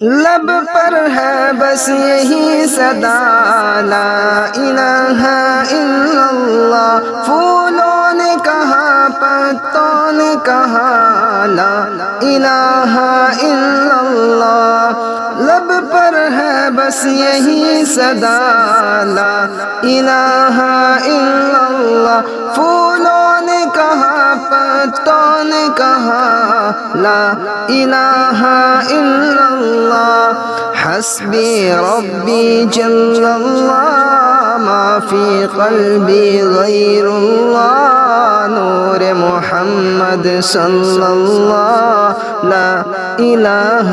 لب پر ہے بس یہی صدا لا الہ الا اللہ، پھولوں نے کہا پتوں نے کہا لا الہ الا اللہ، لب پر ہے بس یہی صدا لا الہ الا اللہ، پھولوں نے کہا پتوں نے کہا لا الہ الا اللہ، حسبی ربی جل اللہ، ما فی قلبی غیر اللہ، نور محمد صلی اللہ، لا الہ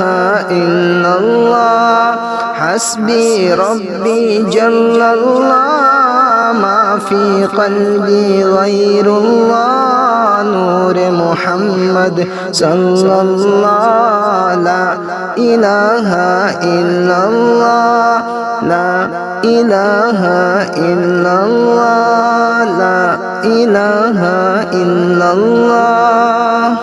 الا اللہ، حسبی ربی جل اللہ، ما فی قلبی غیر اللہ، نور محمد صلی اللہ، لا الہ الا اللہ، لا الہ الا اللہ، لا الہ الا اللہ،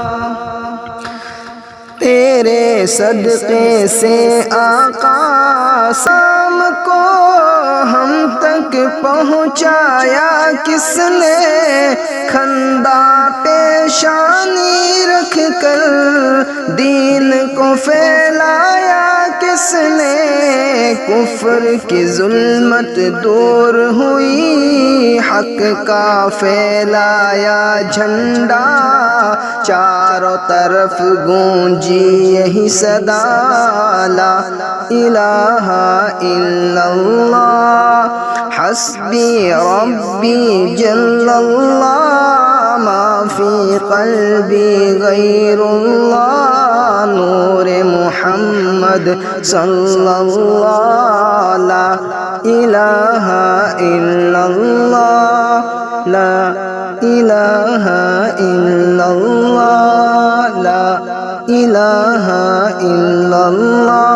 تیرے صدقے سے آقا سام کو ہم تک پہنچایا کس نے، کھندا پیشانی رکھ کر دین کو پھیلایا کس نے، کفر کی ظلمت دور ہوئی، حق کا پھیلایا جھنڈا، چاروں طرف گونجی یہی صدا، لا الہ الا اللہ، حسبی ربی جل اللہ، ما فی قلبی غیر اللہ، نور محمد صلی اللہ، لا الہ الا اللہ، لا الہ الا اللہ، لا الہ الا اللہ،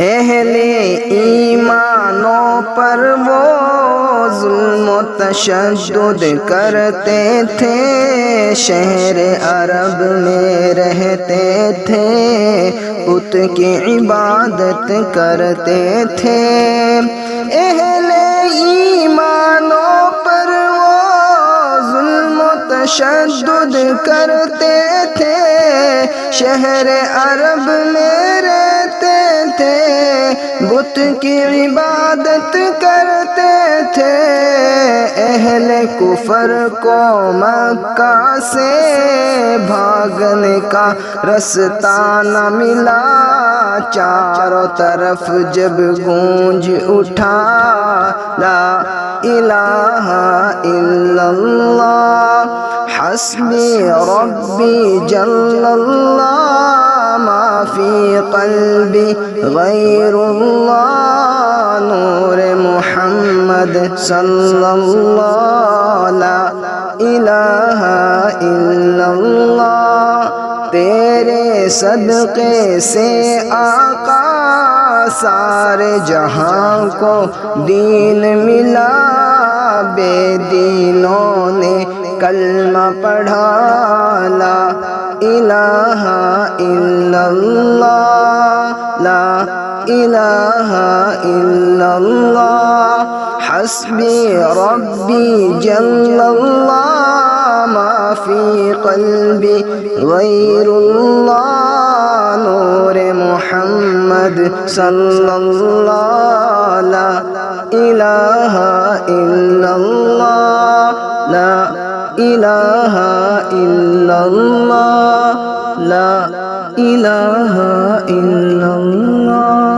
اہل ایمانوں پر وہ ظلم و تشدد کرتے تھے، شہر عرب میں رہتے تھے، بت کی عبادت کرتے تھے، اہل ایمانوں پر وہ ظلم و تشدد کرتے تھے، شہر عرب میں رہتے تھے، بت کی عبادت کرتے تھے، اہل کفر کو مکہ سے بھاگنے کا رستہ نہ ملا، چاروں طرف جب گونج اٹھا، لا الہ الا اللہ، حسبی ربی جل اللہ، ما فی قلبی غیر اللہ، نور محمد صلی اللہ، لا الہ الا اللہ، تیرے صدقے سے آقا سارے جہاں کو دین ملا، بے دینوں نے کلمہ پڑھا، لا الہ الا اللہ، لا الہ الا اللہ، حسبی ربی جل اللہ، ما فی قلبی غیر اللہ، نور محمد صلی اللہ، لا الہ الا اللہ، لا الہ الا اللہ، لا الہ الا اللہ۔